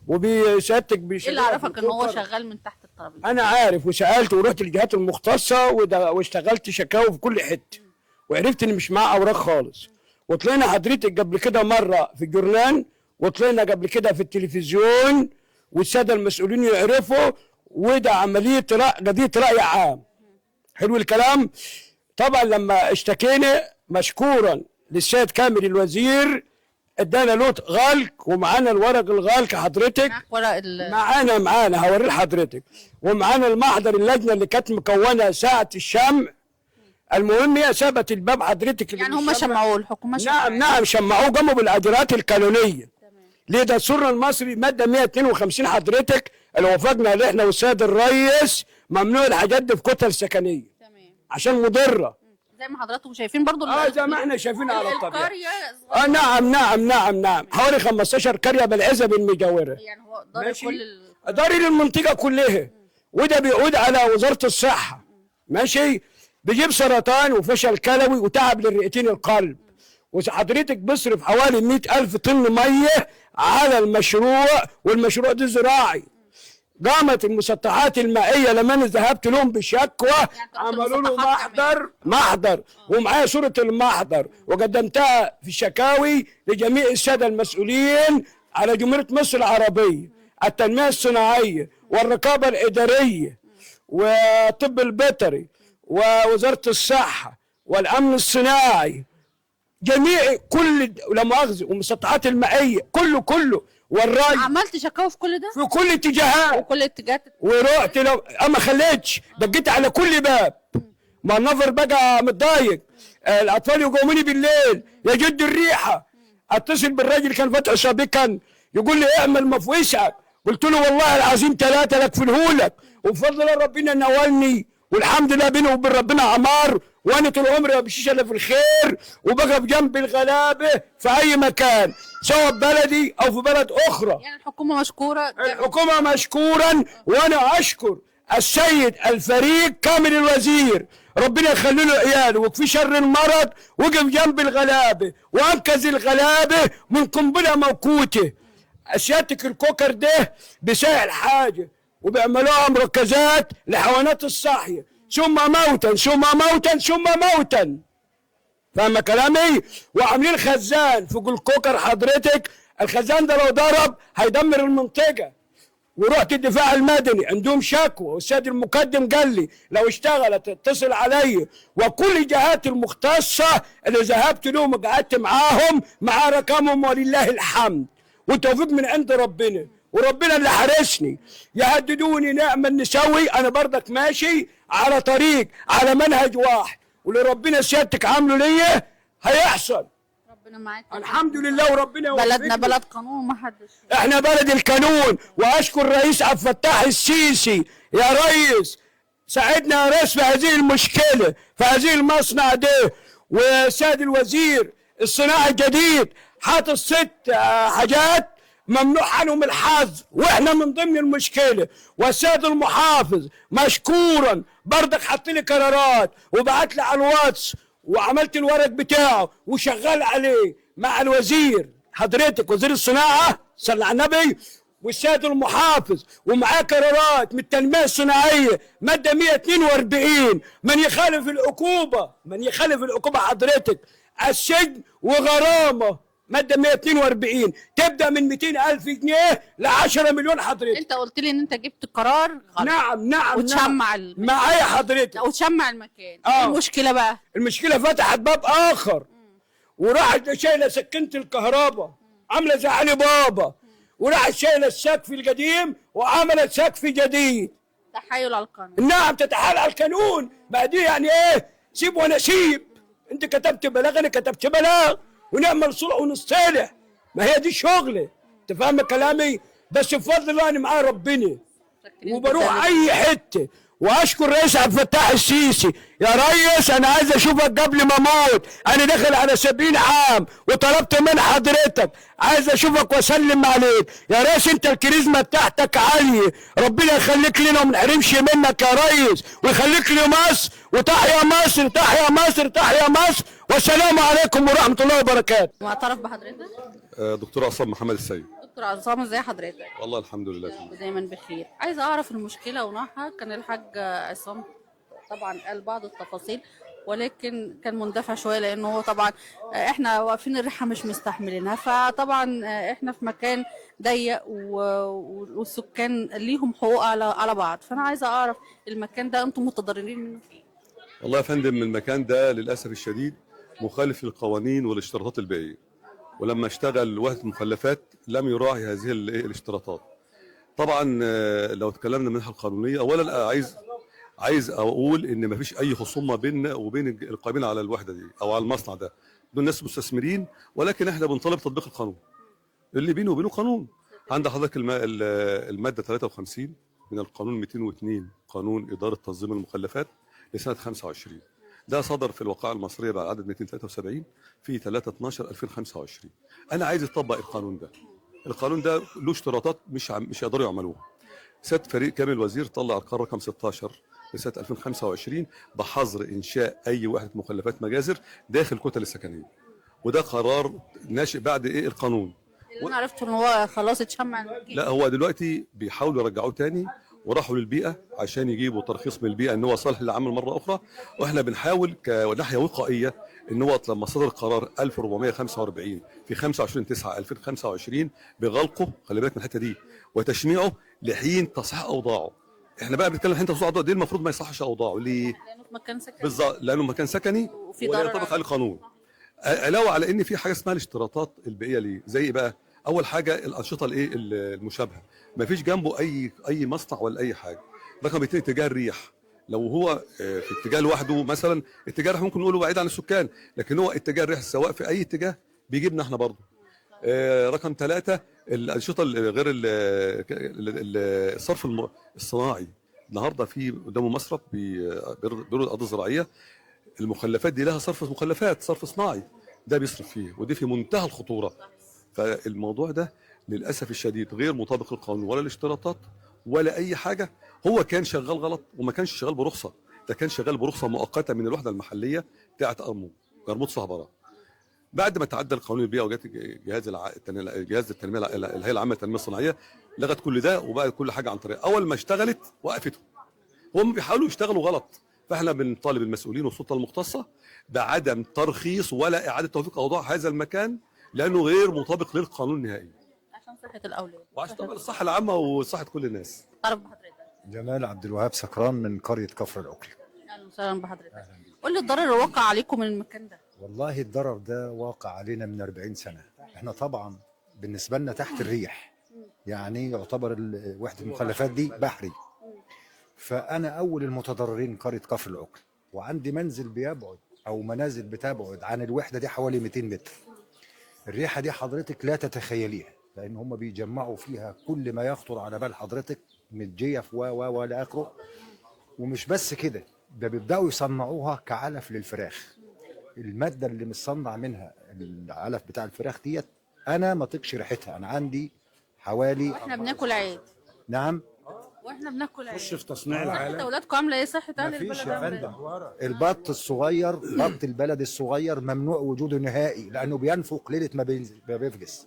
وبسيادتك ايه اللي عرفك ان هو شغال من تحت الترابيزه؟ انا عارف وسالت ورحت للجهات المختصه واشتغلت شكاوي في كل حته، وعرفت ان مش معاه اوراق خالص. وطلعنا حضرتك قبل كده مره في الجورنان، وطلعنا قبل كده في التلفزيون، والساده المسؤولين يعرفوا، وده عمليه قضيه راي عام. حلو الكلام. طبعا لما اشتكينا مشكورا للسيد كامل الوزير ادانا لوت غلق، ومعانا الورق الغلق حضرتك. معاك ورق معانا هوريه لحضرتك، ومعانا المحضر اللجنه اللي كانت مكونه ساعه الشمع. المهم هي سابت الباب حضرتك. يعني هم شمعوه، الحكومه شمعوه؟ نعم شمعوه، قاموا بالاجراءات القانونيه. ليه؟ ده دستورنا المصري ماده 152 حضرتك اللي وافقنا عليه احنا والسيد الرئيس، ممنوع الحاجات دي في كتل سكنيه. تمام. عشان مضره. زي ما حضراتكم شايفين برضو زي ما احنا شايفين على الطبيعه. القريه نعم حوالي 15 قريه بالعزب المجاوره. يعني هو ضارب كل ضارب المنطقه كلها. وده بيعود على وزاره الصحه. ماشي. بيجيب سرطان وفشل كلوي وتعب للرئتين القلب. وحضرتك بيصرف حوالي 100,000 طن ميه على المشروع، والمشروع ده زراعي. قامت المسطحات المائيه لما انا ذهبت لهم بشكوى عملوا له محضر ومعايا صوره المحضر، وقدمتها في شكاوي لجميع الساده المسؤولين على جمهوريه مصر العربيه، التنميه الصناعيه والرقابه الاداريه والطب البيطري ووزاره الصحه والامن الصناعي، جميع كل لا مؤاخذه والمسطحات المائيه كله والراي. عملت شكاوى في كل ده؟ في كل اتجاهات. وكل اتجاهات. ورحت ما خليتش، دقيت على كل باب. ما النظر بقى متضايق. الاطفال يقوموني بالليل يا جد الريحه. اتصل بالراجل كان فاتح سابقا يقول لي اعمل ما في وسعك. قلت له والله العظيم 3 لك وبفضل الله ربنا ناولني، والحمد لله بيني وبين ربنا عمار، وانا طول عمري ما بمشيش الا في الخير، وبقف جنب الغلابه في اي مكان سواء بلدي او في بلد اخرى. يعني الحكومه مشكوره. الحكومه مشكورا، وانا اشكر السيد الفريق كامل الوزير، ربنا يخلي له عياله ويكفي شر المرض، وقف جنب الغلابه وانقذ الغلابه من قنبله موقوته. سيادتك الكوكر ده بيسهل حاجه، وبيعملوها مركزات لحيوانات الصحيه، ثم موتا. فاهمه كلامي؟ وعاملين خزان فوق الكوكر حضرتك، الخزان ده لو ضرب هيدمر المنطقه. ورحت الدفاع المدني عندهم شكوى، والسيد المقدم قال لي لو اشتغلت اتصل علي، وكل الجهات المختصه اللي ذهبت لهم وقعدت معاهم مع رقمهم ولله الحمد، والتوفيق من عند ربنا، وربنا اللي حارسني. يهددوني نعمل نسوي، انا برضك ماشي على طريق على منهج واحد، واللي ربنا سيادتك عامله ليا هيحصل. ربنا معاك. الحمد لله. وربنا يوفقنا. بلدنا بلد قانون، ما حدش. احنا بلد القانون. واشكر الرئيس عبد الفتاح السيسي، يا ريس ساعدنا يا ريس في هذه المشكله، في هذه المصنع ده. والسيد الوزير الصناعه الجديد حاطط 6 حاجات ممنوع عنهم الحظ، واحنا من ضمن المشكله. والسيد المحافظ مشكورا برضك حط لي قرارات وبعت لي على الواتس، وعملت الورق بتاعه وشغال عليه مع الوزير حضرتك وزير الصناعه صلى على النبي، والسيد المحافظ، ومعاه قرارات من التنميه الصناعيه ماده 142. من يخالف العقوبه حضرتك السجن وغرامه. ماده 142 تبدا من 200,000 جنيه ل 10 مليون حضرتك. انت قلت لي ان انت جبت قرار غلط. نعم وتشمع معايا حضرتك. وتشمع المكان. ايه المشكله بقى؟ المشكله فتحت باب اخر، وراحت شايله سكينه الكهرباء عامله زي علي بابا، وراحت شايله السقف القديم وعملت سقف جديد. تحايل على القانون. نعم تتحايل على القانون. ما دي يعني ايه؟ سيب وانا سيب. انت كتبت بلاغ انا كتبت بلاغ، ونعمل صلح ونصطلح. ما هي دي شغله. انت فاهم كلامي؟ بس بفضل الله انا معايا ربنا، وبروح اي حته. واشكر الرئيس عبد الفتاح السيسي، يا ريس انا عايز اشوفك قبل ما اموت، انا داخل على 70 عام وطلبت من حضرتك عايز اشوفك واسلم عليك. يا ريس انت الكاريزما بتاعتك عاليه، ربنا يخليك لنا وما نحرمش منك يا ريس، ويخليك لمصر، وتحيا مصر تحيا مصر تحيا مصر. والسلام عليكم ورحمه الله وبركاته. معترف بحضرتك؟ دكتور عصام محمد السيد. دكتور عصام، ازي حضرتك؟ والله الحمد لله تمام. دايما بخير. عايزه اعرف المشكله ونوعها. كان الحاج عصام طبعا قال بعض التفاصيل، ولكن كان مندفع شويه لانه هو طبعا احنا واقفين الريحه مش مستحملينها، فطبعا احنا في مكان ضيق والسكان ليهم حقوق على بعض. فانا عايزه اعرف المكان ده انتم متضررين منه فيه؟ والله يا فندم المكان ده للاسف الشديد مخالف للقوانين والاشتراطات البيئيه، ولما اشتغل وحده المخلفات لم يراعي هذه الاشتراطات. طبعا لو اتكلمنا من الناحيه القانونيه، اولا عايز اقول ان مفيش اي خصومه بيننا وبين القائمين على الوحده دي او على المصنع ده. دول ناس مستثمرين، ولكن احنا بنطالب تطبيق القانون اللي بينه وبينه قانون. عند حضرتك الماده 53 من القانون 202 قانون اداره تنظيم المخلفات لسنه 25. ده صدر في الوقائع المصريه بعد عدد 273 في 3/12/2025. انا عايز اطبق القانون ده. القانون ده له اشتراطات مش هيقدروا يعملوها. سياده فريق كامل الوزير طلع القرار رقم 16 لسنه 2025 بحظر انشاء اي وحده مخلفات مجازر داخل الكتل السكنيه. وده قرار ناشئ بعد القانون. اللي انا عرفته ان هو خلاص اتشمع المكان. لا، هو دلوقتي بيحاولوا يرجعوه تاني، وراحوا للبيئه عشان يجيبوا ترخيص من البيئه ان هو صالح للعمل مره اخرى. واحنا بنحاول كناحيه وقائيه ان هو لما صدر القرار 1445 في 25/9/2025 بغلقه، خلي بالك من الحته دي، وتشميعه لحين تصحيح اوضاعه. احنا بقى بنتكلم حين تصحيح اوضاعه دي، المفروض ما يصحش اوضاعه. ليه؟ لانه في مكان سكني. بالظبط، لانه مكان سكني وفي ولا ضرر ينطبق عليه القانون. علاوه على ان في حاجه اسمها الاشتراطات البيئيه. ليه؟ زي ايه بقى؟ اول حاجه الانشطه المشابهه، ما فيش جنبه اي مصنع ولا اي حاجه. رقم 2 اتجاه الريح. لو هو في اتجاه لوحده مثلا، اتجاه الريح ممكن نقوله بعيد عن السكان، لكن هو اتجاه الريح سواء في اي اتجاه بيجيبنا احنا برضه. رقم 3 الانشطه غير الصرف الصناعي. النهارده في قدامه مصرف بيرد ارض زراعيه، المخلفات دي لها صرف مخلفات، صرف صناعي، ده بيصرف فيه، ودي في منتهى الخطوره. فالموضوع ده للاسف الشديد غير مطابق للقانون ولا الاشتراطات ولا اي حاجه. هو كان شغال غلط، وما كانش شغال برخصه، ده كان شغال برخصه مؤقته من الوحده المحليه بتاعه جرموط صهبره. بعد ما تعدل قانون البيئه وجات جهاز التنميه الهيئه العامه للتنميه الصناعيه، لغت كل ده وبقت كل حاجه عن طريق. اول ما اشتغلت وقفته. هم بيحاولوا يشتغلوا غلط، فاحنا بنطالب المسؤولين والسلطه المختصه بعدم ترخيص ولا اعاده توثيق اوضاع هذا المكان، لانه غير مطابق للقانون نهائيا، عشان صحه الاولاد وعشان طبعا الصحه العامه وصحه كل الناس. تعرف بحضرتك؟ جمال عبد الوهاب سكران من قرية كفر العقلي. اهلا وسهلا بحضرتك. قول لي الضرر اللي وقع عليكم من المكان ده. والله الضرر ده واقع علينا من 40 سنة. احنا طبعا بالنسبة لنا تحت الريح، يعني يعتبر وحدة المخلفات دي بحري. فأنا أول المتضررين قرية كفر العقلي، وعندي منزل بيبعد أو منازل بتبعد عن الوحدة دي حوالي 200 متر. الريحة دي حضرتك لا تتخيليها، لأن هم بيجمعوا فيها كل ما يخطر على بال حضرتك من الجيف ولا آخره. ومش بس كده، ده بيبداوا يصنعوها كعلف للفراخ. الماده اللي متصنع منها العلف بتاع الفراخ ديت انا ما طيقش ريحتها. انا عندي حوالي واحنا بناكل عيد. نعم، واحنا بناكل عيد. خش في تصنيع صحه العالم. اولادكم عامله ايه؟ صحه اهل مفيش البلد يا عامله فندم. ايه؟ البط الصغير، بط البلد الصغير ممنوع وجوده نهائي، لانه بينفق ليله ما بيفجس.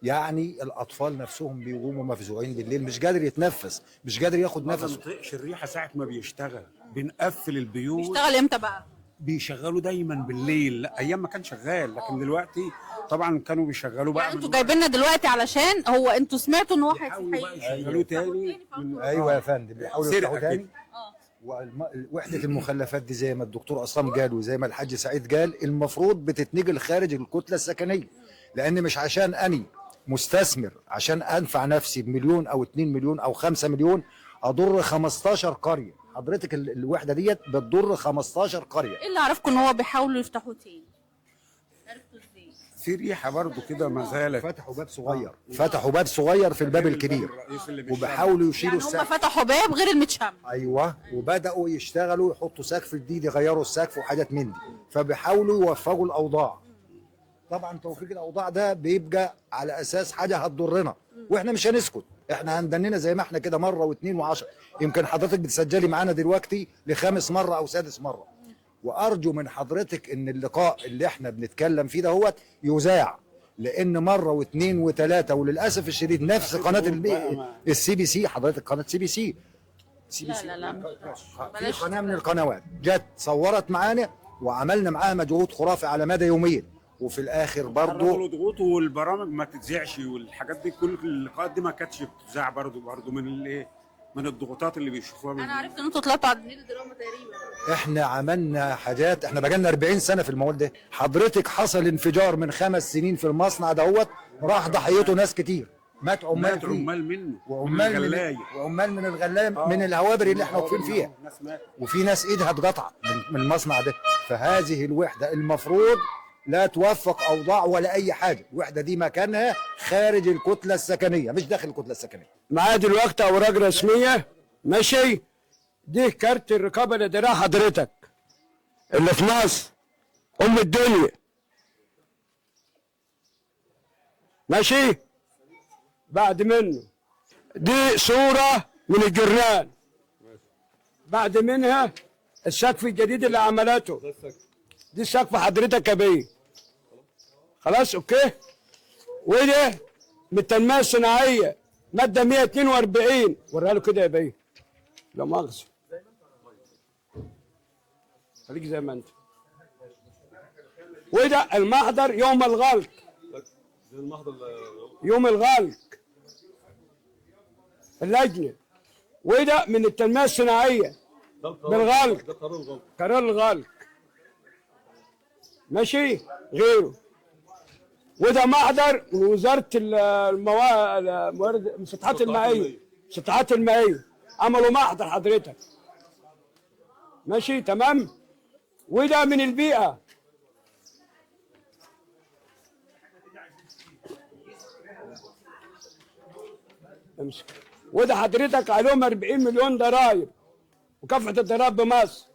يعني الاطفال نفسهم بيقوموا مفزوعين بالليل، مش قادر يتنفس، مش قادر ياخد ما نفسه. بنطيقش الريحه ساعه ما بيشتغل، بنقفل البيوت. بيشتغل امتى بقى؟ بيشغلوا دايما بالليل. لا، ايام ما كان شغال، لكن دلوقتي طبعا كانوا بيشغلوا بقى يعني انتوا جايبيننا دلوقتي علشان هو انتوا سمعتوا ان هو بيحاولوا بقى يشغلوه تاني ايوه يا فندم، بيحاولوا سرقة يفتحوا تاني. كده. وحدة المخلفات دي زي ما الدكتور عصام قال وزي ما الحاج سعيد قال، المفروض بتتنقل خارج الكتلة السكنية، لأن مش عشان أني مستثمر عشان أنفع نفسي بمليون أو 2 مليون أو 5 مليون أضر 15 قرية. حضرتك الوحدة ديت بتضر 15 قرية. ايه اللي عرفكم ان هو بيحاولوا يفتحوا تاني؟ عرفتوا ازاي؟ في ريحه برضو كده ما زالت. فتحوا باب صغير، فتحوا باب صغير في الباب الكبير، وبيحاولوا يشيلوا يعني هم السقف. فتحوا باب غير المتشم. ايوه، وبداوا يشتغلوا يحطوا سقف جديد، يغيروا السقف وحاجات من دي، فبيحاولوا يوفقوا الاوضاع. طبعا توفيق الاوضاع ده بيبقى على اساس حاجه هتضرنا، واحنا مش هنسكت، احنا هندننا زي ما احنا كده مره واثنين وعشرة. يمكن حضرتك بتسجلي معانا دلوقتي ل5 مره او 6 مرة. وارجو من حضرتك ان اللقاء اللي احنا بنتكلم فيه دهوت يذاع، لان مره واثنين وثلاثه، وللاسف الشديد نفس قناه السي بي سي، حضرتك قناه سي بي سي، لا في بلاش. قناه من القنوات جت صورت معانا وعملنا معاها مجهود خرافي على مدى يومين، وفي الاخر برضه برضه ضغوط والبرامج ما تتذاعش والحاجات دي، كل اللقاءات دي ما كانتش بتتذاع برضه من الايه، من الضغوطات اللي بيشوفوها انا عرفت ان انتوا طلعتوا على النيل دراما تقريبا. احنا عملنا حاجات، احنا بقالنا 40 سنه في الموال ده. حضرتك حصل انفجار من 5 سنين في المصنع دهوت، راح ضحيته ناس كتير، مات عمال فيه، عمال منه وعمال من الغلاية. وعمال من الغلايه من الهوابر اللي احنا واقفين فيها، ناس ماتت. وفي ناس ايدها اتقطعت من المصنع ده. فهذه الوحده المفروض لا توفق اوضاع ولا اي حاجه، الوحده دي مكانها خارج الكتله السكنيه مش داخل الكتله السكنيه. معاه دلوقتي اوراق رسميه، ماشي؟ دي كارت الرقابه الاداريه حضرتك اللي في مصر، ام الدنيا، ماشي؟ بعد منه دي صوره من الجرنان، بعد منها السقف الجديد اللي عملته، دي سقف حضرتك يا بيه، خلاص اوكي؟ وده من التنميه الصناعيه ماده 142، وريها له كده يا بيه، لا مؤاخذه، خليك زي ما انت. وده المحضر يوم الغلق، يوم الغلق اللجنه، وده من التنميه الصناعيه بالغلق، قرار الغلق، ماشي؟ غيره. وده محضر من وزاره الموارد، المسطحات المائيه، المسطحات المائيه عملوا محضر حضرتك، ماشي؟ تمام. وده من البيئه، امسك. وده حضرتك عليهم 40 مليون ضرائب، وكافه الضرائب بمصر،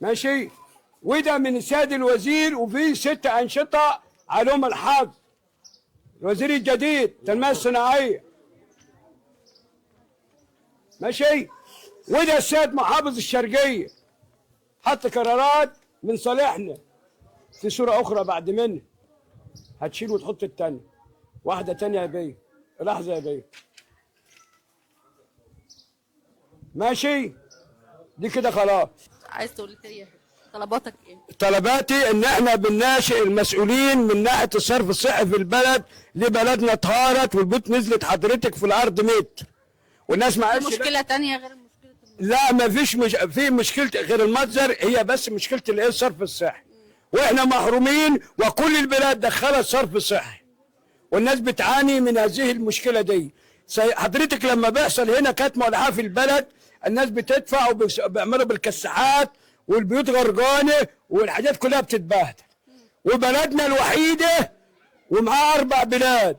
ماشي؟ وده من السيد الوزير، وفي 6 أنشطة عليهم الحظ، الوزير الجديد التنمية الصناعية، ماشي؟ وده السيد محافظ الشرقية حط قرارات من صالحنا. في صورة أخرى بعد منها هتشيل وتحط التانية، واحدة تانية يا بيه، لحظة يا بيه، ماشي؟ دي كده خلاص. عايز تقول لي ايه؟ طلباتك ايه؟ طلباتي ان احنا بنناشئ المسؤولين من ناحيه الصرف الصحي في البلد، لبلدنا اتهارت والبيوت نزلت حضرتك في الارض متر، والناس ما عادش. مشكله تانية غير مشكله لا ما فيش في مشكله غير المتجر، هي بس مشكله الايه؟ الصرف الصحي، واحنا محرومين، وكل البلاد دخلت صرف صحي، والناس بتعاني من هذه المشكله دي. حضرتك لما بيحصل هنا كتمه ولا حاجه في البلد، الناس بتدفع وبيعملوا بالكساحات والبيوت غرقانه والحاجات كلها بتتبهدل، وبلدنا الوحيده ومعاه 4 بلاد،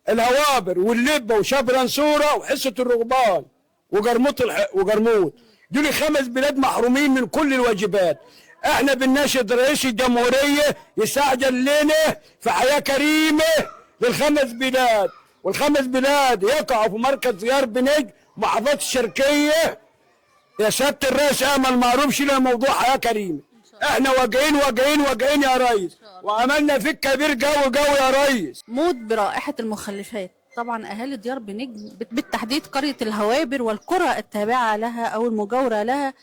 الهوابر واللبه وشبرنسوره وحصه الرغبان وجرموط، دول 5 بلاد محرومين من كل الواجبات. احنا بنناشد رئيس الجمهوريه يستعجل لنا في حياه كريمه لل5 بلاد، وال5 بلاد يقعوا في مركز ديار بنجم محافظه الشرقيه. يا سياده الرئيس امل معروف شيل موضوع حياه كريمه، احنا واجعين يا ريس، وعملنا فيك كبير جو يا ريس. موت برائحه المخلفات. طبعا اهالي ديار بنجم بالتحديد قريه الهوابر والقرى التابعه لها او المجاوره لها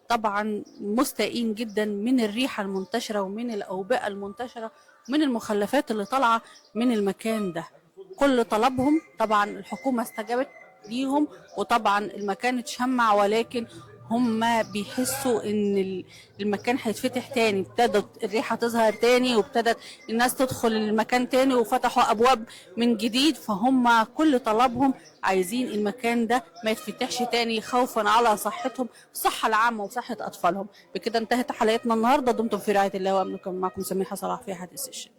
طبعا مستائين جدا من الريحه المنتشره ومن الاوبئه المنتشره ومن المخلفات اللي طالعه من المكان ده. كل طلبهم طبعا الحكومه استجابت ليهم، وطبعا المكان اتشمع، ولكن هم بيحسوا ان المكان هيتفتح تاني، ابتدت الريحه تظهر تاني، وابتدت الناس تدخل المكان تاني، وفتحوا ابواب من جديد. فهم كل طلبهم عايزين المكان ده ما يتفتحش تاني، خوفا على صحتهم، الصحه العامه وصحه اطفالهم. بكده انتهت حلقتنا النهارده، دمتم في رعايه الله وامنكم. معكم سميحه صلاح في حديث الشارع.